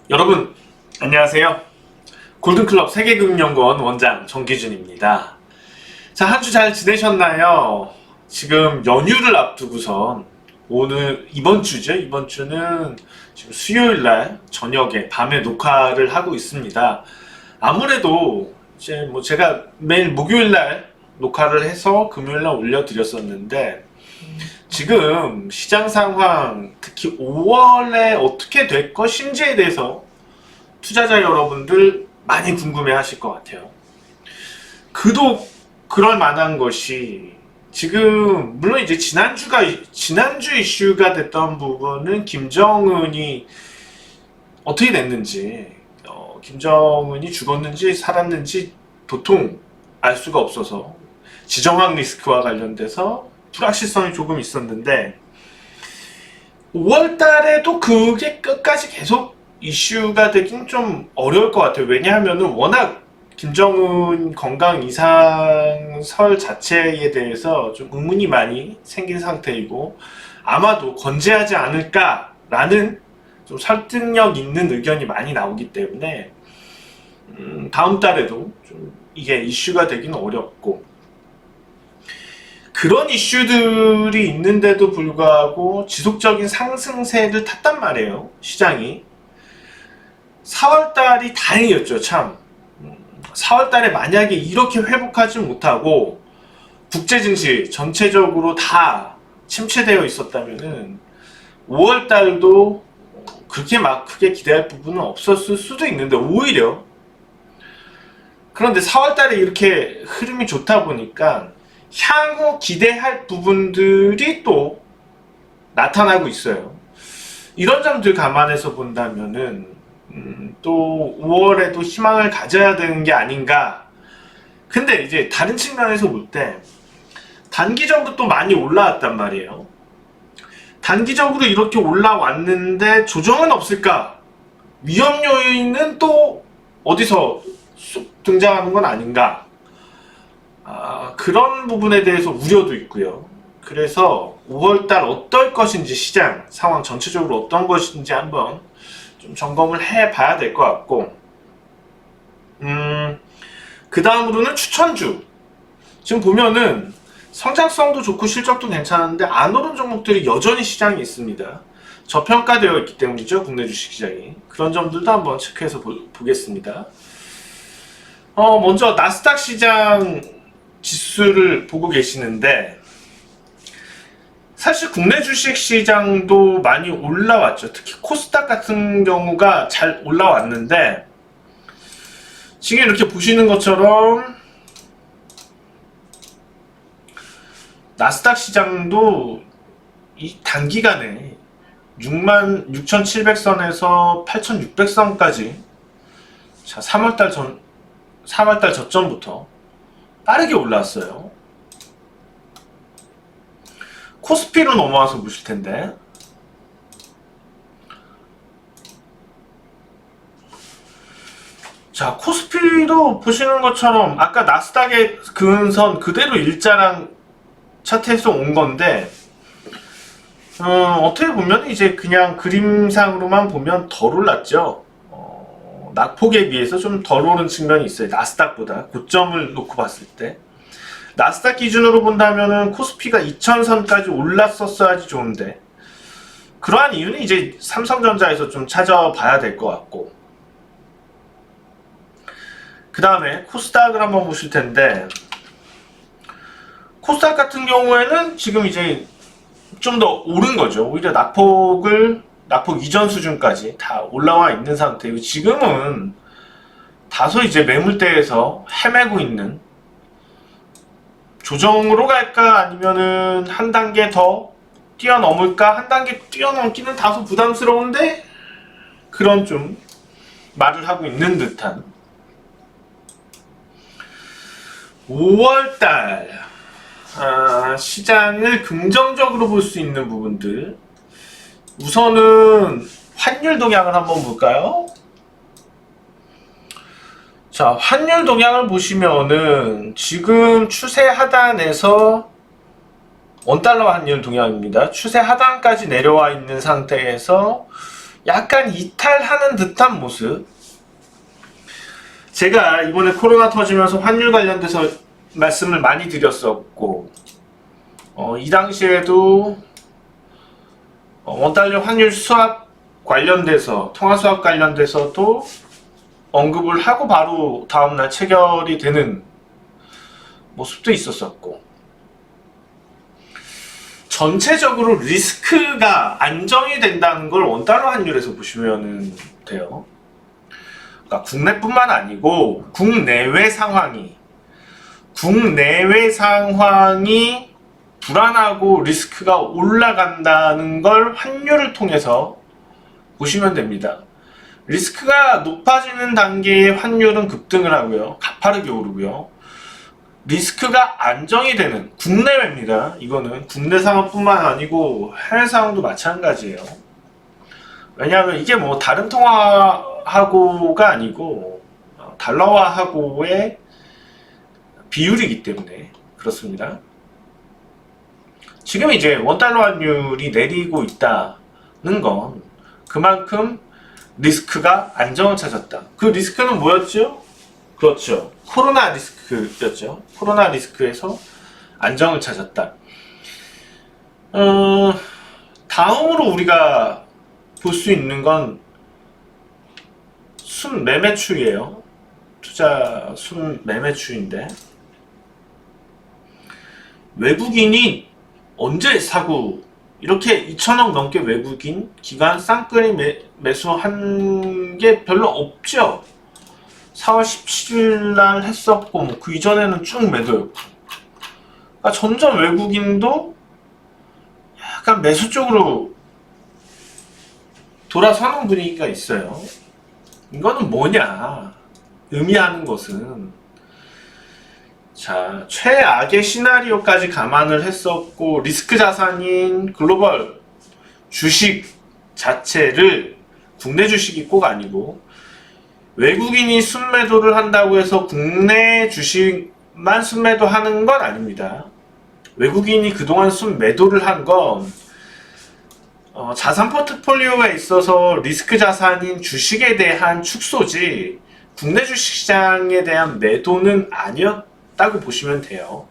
여러분 안녕하세요. 골든클럽 세계금융연구원 원장 정기준입니다. 자, 한 주 잘 지내셨나요? 지금 연휴를 앞두고선 이번 주죠. 이번 주는 지금 수요일날 저녁에 밤에 녹화를 하고 있습니다. 아무래도 이제 제가 매일 목요일날 녹화를 해서 금요일날 올려드렸었는데, 지금 시장 상황, 특히 5월에 어떻게 될 것인지에 대해서 투자자 여러분들 많이 궁금해 하실 것 같아요. 그도 그럴 만한 것이, 지금 물론 이제 지난주 이슈가 됐던 부분은 김정은이 어떻게 됐는지, 김정은이 죽었는지 살았는지 도통 알 수가 없어서 지정학 리스크와 관련돼서 불확실성이 조금 있었는데, 5월 달에도 그게 끝까지 계속 이슈가 되긴 좀 어려울 것 같아요. 왜냐하면은 워낙 김정은 건강 이상설 자체에 대해서 좀 의문이 많이 생긴 상태이고, 아마도 건재하지 않을까라는 좀 설득력 있는 의견이 많이 나오기 때문에 다음 달에도 좀 이게 이슈가 되기는 어렵고, 그런 이슈들이 있는데도 불구하고 지속적인 상승세를 탔단 말이에요, 시장이. 4월달이 다행이었죠, 참. 4월달에 만약에 이렇게 회복하지 못하고 국제 증시 전체적으로 다 침체되어 있었다면은 5월달도 그렇게 막 크게 기대할 부분은 없었을 수도 있는데, 오히려 그런데 4월달에 이렇게 흐름이 좋다 보니까 향후 기대할 부분들이 또 나타나고 있어요. 이런 점들 감안해서 본다면은 또 5월에도 희망을 가져야 되는 게 아닌가. 근데 이제 다른 측면에서 볼 때 단기적으로 또 많이 올라왔단 말이에요. 단기적으로 이렇게 올라왔는데 조정은 없을까? 위험 요인은 또 어디서 쑥 등장하는 건 아닌가? 그런 부분에 대해서 우려도 있고요. 그래서 5월달 어떨 것인지, 시장 상황 전체적으로 어떤 것인지 한번 좀 점검을 해봐야 될 것 같고, 그 다음으로는 추천주. 지금 보면은 성장성도 좋고 실적도 괜찮은데 안 오른 종목들이 여전히 시장에 있습니다. 저평가되어 있기 때문이죠, 국내 주식시장이. 그런 점들도 한번 체크해서 보겠습니다. 먼저 나스닥 시장 지수를 보고 계시는데, 사실 국내 주식시장도 많이 올라왔죠. 특히 코스닥 같은 경우가 잘 올라왔는데, 지금 이렇게 보시는 것처럼 나스닥 시장도 이 단기간에 66,700선에서 8,600선까지, 자, 3월달 저점부터 빠르게 올라왔어요. 코스피로 넘어와서 보실 텐데, 자, 코스피도 보시는 것처럼 아까 나스닥의 근선 그대로 일자랑 차트에서 온 건데, 어떻게 보면 이제 그냥 그림상으로만 보면 덜 올랐죠. 낙폭에 비해서 좀 덜 오른 측면이 있어요. 나스닥보다 고점을 놓고 봤을 때. 나스닥 기준으로 본다면은 코스피가 2000선까지 올랐었어야지 좋은데, 그러한 이유는 이제 삼성전자에서 좀 찾아봐야 될 것 같고, 그 다음에 코스닥을 한번 보실 텐데, 코스닥 같은 경우에는 지금 이제 좀 더 오른 거죠. 오히려 낙폭 이전 수준까지 다 올라와 있는 상태이고, 지금은 다소 이제 매물대에서 헤매고 있는, 조정으로 갈까 아니면은 한 단계 더 뛰어넘을까, 한 단계 뛰어넘기는 다소 부담스러운데 그런 좀 말을 하고 있는 듯한 5월달 시장을 긍정적으로 볼 수 있는 부분들, 우선은 환율 동향을 한번 볼까요? 자, 환율 동향을 보시면은 지금 추세 하단에서 원달러 환율 동향입니다. 추세 하단까지 내려와 있는 상태에서 약간 이탈하는 듯한 모습. 제가 이번에 코로나 터지면서 환율 관련돼서 말씀을 많이 드렸었고, 이 당시에도 원달러 환율 수합 관련돼서, 통화 수합 관련돼서도 언급을 하고 바로 다음날 체결이 되는 모습도 있었었고, 전체적으로 리스크가 안정이 된다는 걸 원달러 환율에서 보시면 돼요. 그러니까 국내뿐만 아니고 국내외 상황이 불안하고 리스크가 올라간다는 걸 환율을 통해서 보시면 됩니다. 리스크가 높아지는 단계의 환율은 급등을 하고요. 가파르게 오르고요. 리스크가 안정이 되는 국내외입니다. 이거는 국내 상황뿐만 아니고 해외 상황도 마찬가지예요. 왜냐하면 이게 뭐 다른 통화하고가 아니고 달러화하고의 비율이기 때문에 그렇습니다. 지금 이제 원달러 환율이 내리고 있다는 건 그만큼 리스크가 안정을 찾았다. 그 리스크는 뭐였죠? 그렇죠. 코로나 리스크였죠. 코로나 리스크에서 안정을 찾았다. 다음으로 우리가 볼 수 있는 건 순매매추이에요. 투자 순매매추인데 외국인이 언제 사고 이렇게 2천억 넘게 외국인 기관 쌍끌이 매수한 게 별로 없죠. 4월 17일 날 했었고 뭐 그 이전에는 쭉 매도였고, 그러니까 점점 외국인도 약간 매수 쪽으로 돌아서는 분위기가 있어요. 이거는 뭐냐 의미하는 것은, 자, 최악의 시나리오까지 감안을 했었고 리스크 자산인 글로벌 주식 자체를, 국내 주식이 꼭 아니고 외국인이 순매도를 한다고 해서 국내 주식만 순매도 하는 건 아닙니다. 외국인이 그동안 순매도를 한 건 자산 포트폴리오에 있어서 리스크 자산인 주식에 대한 축소지 국내 주식시장에 대한 매도는 아니었다고 보시면 돼요.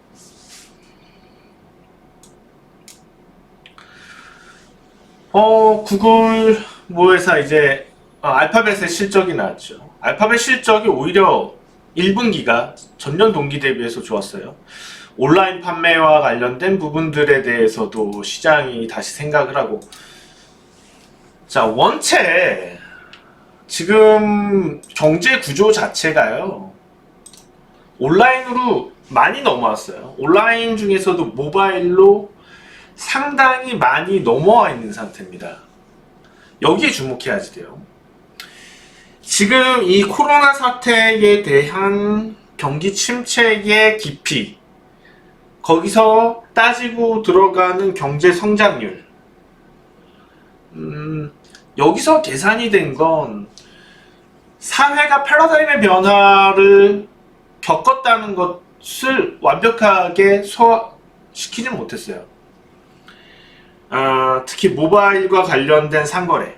구글 모회사 이제 알파벳의 실적이 나왔죠. 알파벳 실적이 오히려 1분기가 전년 동기 대비해서 좋았어요. 온라인 판매와 관련된 부분들에 대해서도 시장이 다시 생각을 하고, 자, 원체 지금 경제 구조 자체가요 온라인으로 많이 넘어왔어요. 온라인 중에서도 모바일로 상당히 많이 넘어와 있는 상태입니다. 여기에 주목해야지 돼요. 지금 이 코로나 사태에 대한 경기 침체의 깊이, 거기서 따지고 들어가는 경제 성장률, 여기서 계산이 된 건 사회가 패러다임의 변화를 겪었다는 것을 완벽하게 소화시키지 못했어요. 특히 모바일과 관련된 상거래,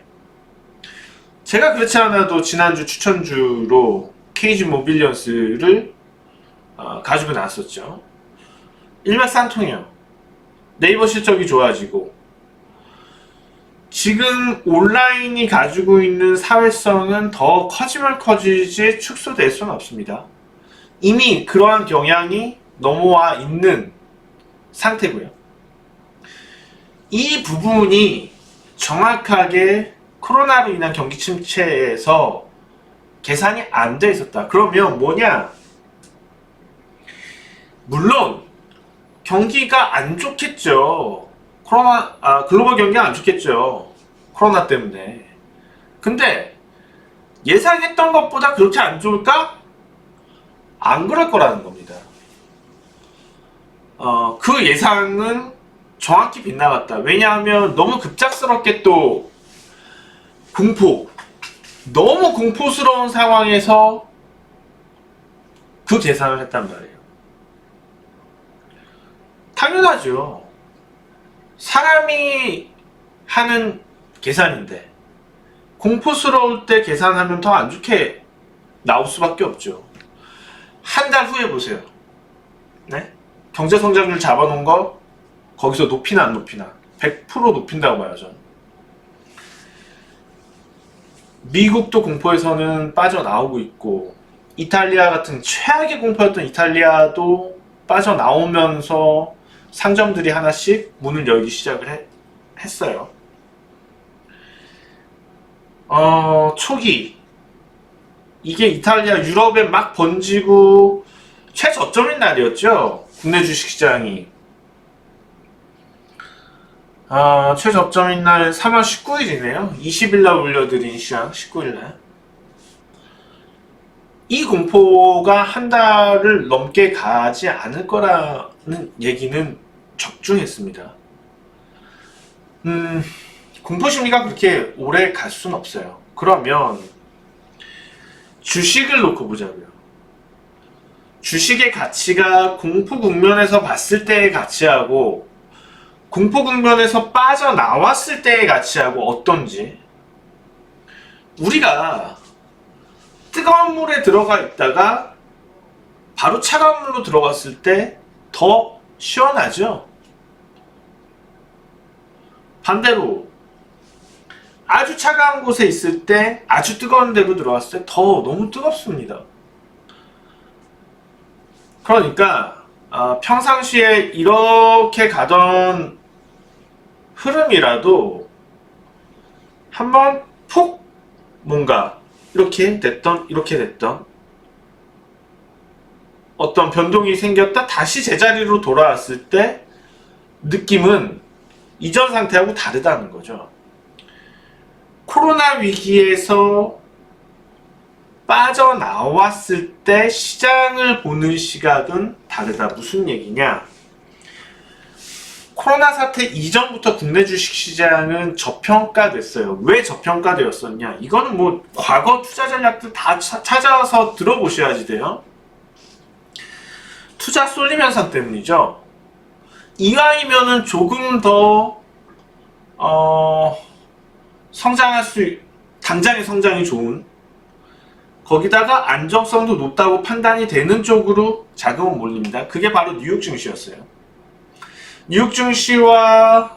제가 그렇지 않아도 지난주 추천주로 KG 모빌리언스를 가지고 나왔었죠. 일맥상통해요. 네이버 실적이 좋아지고 지금 온라인이 가지고 있는 사회성은 더 커지면 커지지 축소될 수는 없습니다. 이미 그러한 경향이 넘어와 있는 상태고요. 이 부분이 정확하게 코로나로 인한 경기 침체에서 계산이 안 돼 있었다. 그러면 뭐냐? 물론 경기가 안 좋겠죠. 글로벌 경기가 안 좋겠죠. 코로나 때문에. 근데 예상했던 것보다 그렇게 안 좋을까? 안 그럴 거라는 겁니다. 그 예상은 정확히 빗나갔다. 왜냐하면 너무 급작스럽게 또 너무 공포스러운 상황에서 그 계산을 했단 말이에요. 당연하죠. 사람이 하는 계산인데 공포스러울 때 계산하면 더 안 좋게 나올 수밖에 없죠. 한 달 후에 보세요. 네? 경제 성장률 잡아놓은 거 거기서 높이나 안 높이나 100% 높인다고 봐요. 전 미국도 공포에서는 빠져나오고 있고, 이탈리아 같은 최악의 공포였던 이탈리아도 빠져나오면서 상점들이 하나씩 문을 열기 시작을 했어요. 초기 이게 이탈리아 유럽에 막 번지고 최저점인 날이었죠. 국내 주식시장이 최저점인 날 3월 19일이네요 20일날 올려드린 시장 19일날. 이 공포가 한 달을 넘게 가지 않을 거라는 얘기는 적중했습니다. 공포심리가 그렇게 오래 갈 수는 없어요. 그러면 주식을 놓고 보자고요. 주식의 가치가 공포 국면에서 봤을 때의 가치하고 공포 국면에서 빠져나왔을 때의 가치하고 어떤지. 우리가 뜨거운 물에 들어가 있다가 바로 차가운 물로 들어갔을 때 더 시원하죠. 반대로 아주 차가운 곳에 있을 때 아주 뜨거운 데로 들어갔을 때 더 너무 뜨겁습니다. 그러니까 평상시에 이렇게 가던 흐름이라도 한번 푹 뭔가 이렇게 됐던 어떤 변동이 생겼다 다시 제자리로 돌아왔을 때 느낌은 이전 상태하고 다르다는 거죠. 코로나 위기에서 빠져나왔을 때 시장을 보는 시각은 다르다. 무슨 얘기냐? 코로나 사태 이전부터 국내 주식시장은 저평가됐어요. 왜 저평가되었었냐? 이거는 뭐 과거 투자 전략들 다 찾아서 들어보셔야지 돼요. 투자 쏠림 현상 때문이죠. 이왕이면은 조금 더 당장의 성장이 좋은, 거기다가 안정성도 높다고 판단이 되는 쪽으로 자금은 몰립니다. 그게 바로 뉴욕 증시였어요. 뉴욕 증시와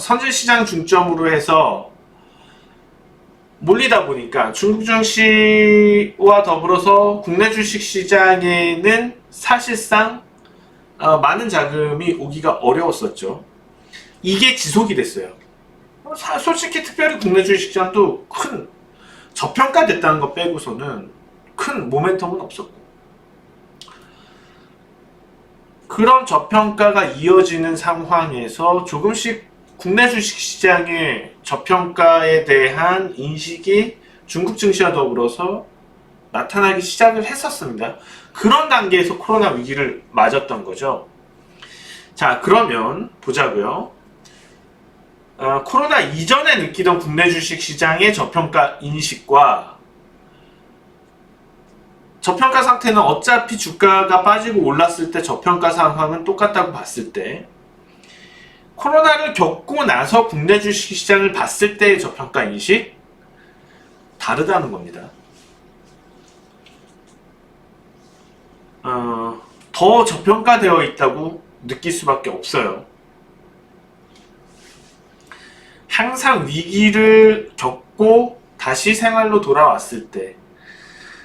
선진시장 중점으로 해서 몰리다 보니까 중국 증시와 더불어서 국내 주식시장에는 사실상 많은 자금이 오기가 어려웠었죠. 이게 지속이 됐어요. 솔직히 특별히 국내 주식시장도 큰 저평가됐다는 거 빼고서는 큰 모멘텀은 없었고, 그런 저평가가 이어지는 상황에서 조금씩 국내 주식시장의 저평가에 대한 인식이 중국 증시와 더불어서 나타나기 시작을 했었습니다. 그런 단계에서 코로나 위기를 맞았던 거죠. 자, 그러면 보자고요. 코로나 이전에 느끼던 국내 주식시장의 저평가 인식과 저평가 상태는 어차피 주가가 빠지고 올랐을 때 저평가 상황은 똑같다고 봤을 때, 코로나를 겪고 나서 국내 주식시장을 봤을 때의 저평가 인식 다르다는 겁니다. 더 저평가되어 있다고 느낄 수밖에 없어요. 항상 위기를 겪고 다시 생활로 돌아왔을 때,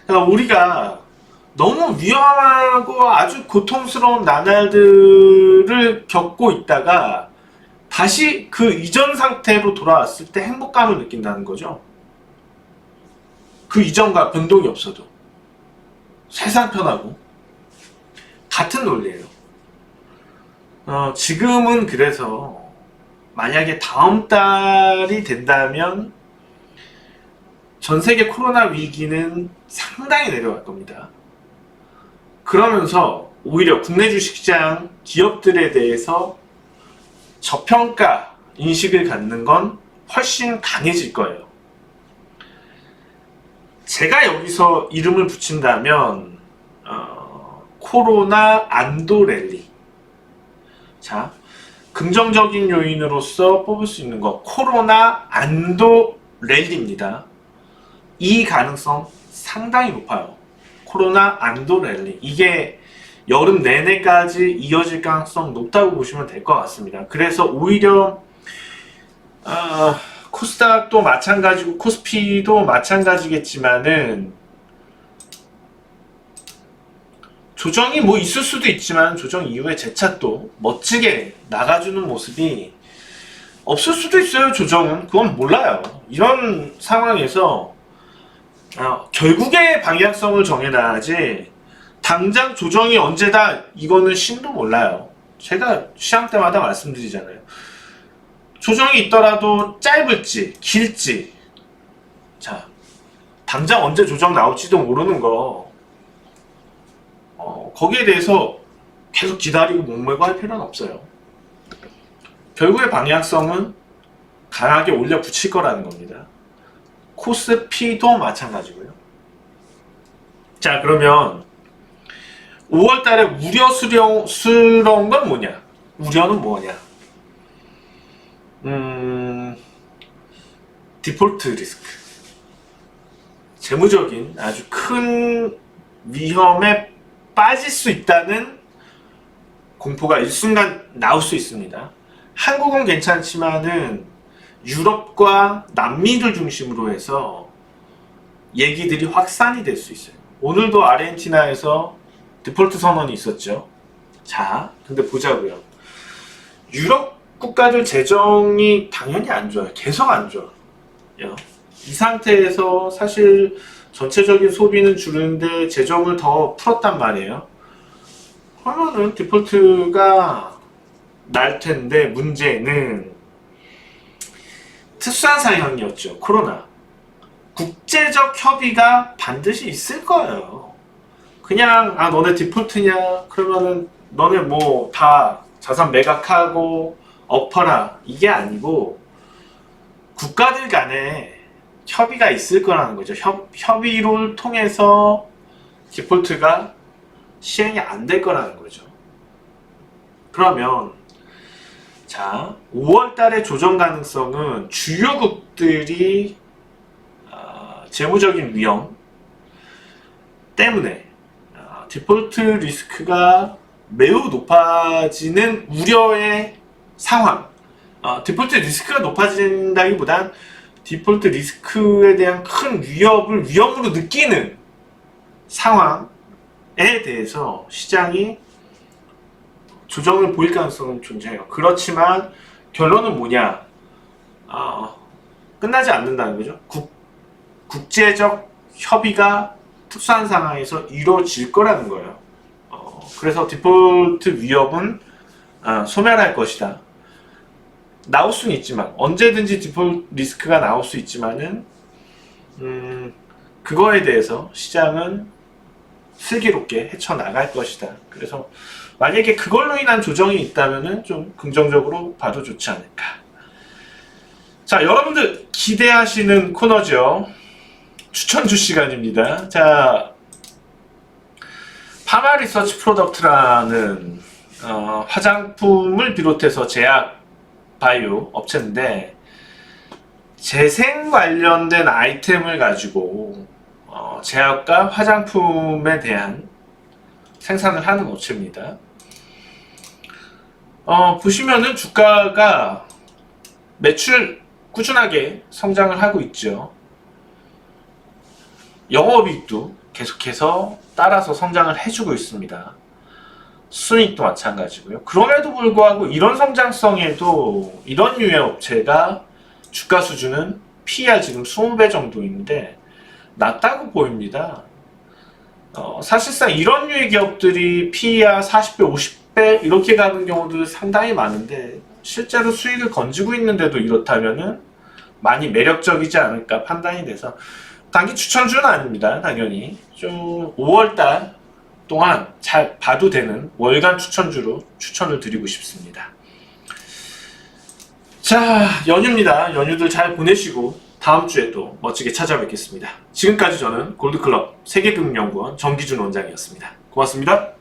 그러니까 우리가 너무 위험하고 아주 고통스러운 나날들을 겪고 있다가 다시 그 이전 상태로 돌아왔을 때 행복감을 느낀다는 거죠. 그 이전과 변동이 없어도 세상 편하고 같은 논리예요. 지금은 그래서 만약에 다음 달이 된다면 전 세계 코로나 위기는 상당히 내려갈 겁니다. 그러면서 오히려 국내 주식시장 기업들에 대해서 저평가 인식을 갖는 건 훨씬 강해질 거예요. 제가 여기서 이름을 붙인다면 코로나 안도 랠리. 자, 긍정적인 요인으로서 뽑을 수 있는 거 코로나 안도 랠리입니다. 이 가능성 상당히 높아요. 코로나 안도 랠리. 이게 여름 내내까지 이어질 가능성 높다고 보시면 될 것 같습니다. 그래서 오히려 코스닥도 마찬가지고 코스피도 마찬가지겠지만은 조정이 뭐 있을 수도 있지만 조정 이후에 재차 또 멋지게 나가주는 모습이 없을 수도 있어요. 조정은 그건 몰라요. 이런 상황에서 결국에 방향성을 정해놔야지 당장 조정이 언제다 이거는 신도 몰라요. 제가 시황 때마다 말씀드리잖아요. 조정이 있더라도 짧을지 길지 자 당장 언제 조정 나올지도 모르는 거 거기에 대해서 계속 기다리고 목매고 할 필요는 없어요. 결국의 방향성은 강하게 올려 붙일 거라는 겁니다. 코스피도 마찬가지고요. 자 그러면 5월달에 우려스러운 건 뭐냐? 우려는 뭐냐? 디폴트 리스크. 재무적인 아주 큰 위험에 빠질 수 있다는 공포가 일순간 나올 수 있습니다. 한국은 괜찮지만은 유럽과 남미를 중심으로 해서 얘기들이 확산이 될 수 있어요. 오늘도 아르헨티나에서 디폴트 선언이 있었죠. 자, 근데 보자고요. 유럽 국가들 재정이 당연히 안 좋아요. 계속 안 좋아요. 이 상태에서 사실 전체적인 소비는 줄는데 재정을 더 풀었단 말이에요. 그러면은 디폴트가 날 텐데 문제는 특수한 상황이었죠. 코로나. 국제적 협의가 반드시 있을 거예요. 그냥 너네 디폴트냐? 그러면은 너네 뭐 다 자산 매각하고 엎어라 이게 아니고 국가들 간에 협의가 있을 거라는 거죠. 협의를 통해서 디폴트가 시행이 안 될 거라는 거죠. 그러면 자 5월 달의 조정 가능성은 주요국들이 재무적인 위험 때문에 디폴트 리스크가 매우 높아지는 우려의 상황. 디폴트 리스크가 높아진다기보단 디폴트 리스크에 대한 큰 위험으로 느끼는 상황에 대해서 시장이 조정을 보일 가능성은 존재해요. 그렇지만 결론은 뭐냐? 끝나지 않는다는 거죠. 국제적 협의가 특수한 상황에서 이루어질 거라는 거예요. 그래서 디폴트 위협은 소멸할 것이다. 나올 수는 있지만 언제든지 디폴트 리스크가 나올 수 있지만은 그거에 대해서 시장은 슬기롭게 헤쳐나갈 것이다. 그래서 만약에 그걸로 인한 조정이 있다면은 좀 긍정적으로 봐도 좋지 않을까. 자, 여러분들 기대하시는 코너죠. 추천주 시간입니다. 자, 파마 리서치 프로덕트라는 화장품을 비롯해서 제약 바이오 업체인데 재생 관련된 아이템을 가지고 제약과 화장품에 대한 생산을 하는 업체입니다. 보시면은 주가가 매출 꾸준하게 성장을 하고 있죠. 영업이익도 계속해서 따라서 성장을 해주고 있습니다. 순이익도 마찬가지고요. 그럼에도 불구하고 이런 성장성에도 이런 류의 업체가 주가 수준은 PER 지금 20배 정도인데 낮다고 보입니다. 사실상 이런 류의 기업들이 PER 40배, 50배 이렇게 가는 경우도 상당히 많은데 실제로 수익을 건지고 있는데도 이렇다면은 많이 매력적이지 않을까 판단이 돼서 단기 추천주는 아닙니다. 당연히 좀 5월달 동안 잘 봐도 되는 월간 추천주로 추천을 드리고 싶습니다. 자, 연휴입니다. 연휴들 잘 보내시고 다음 주에도 멋지게 찾아뵙겠습니다. 지금까지 저는 골드클럽 세계금융연구원 정기준 원장이었습니다. 고맙습니다.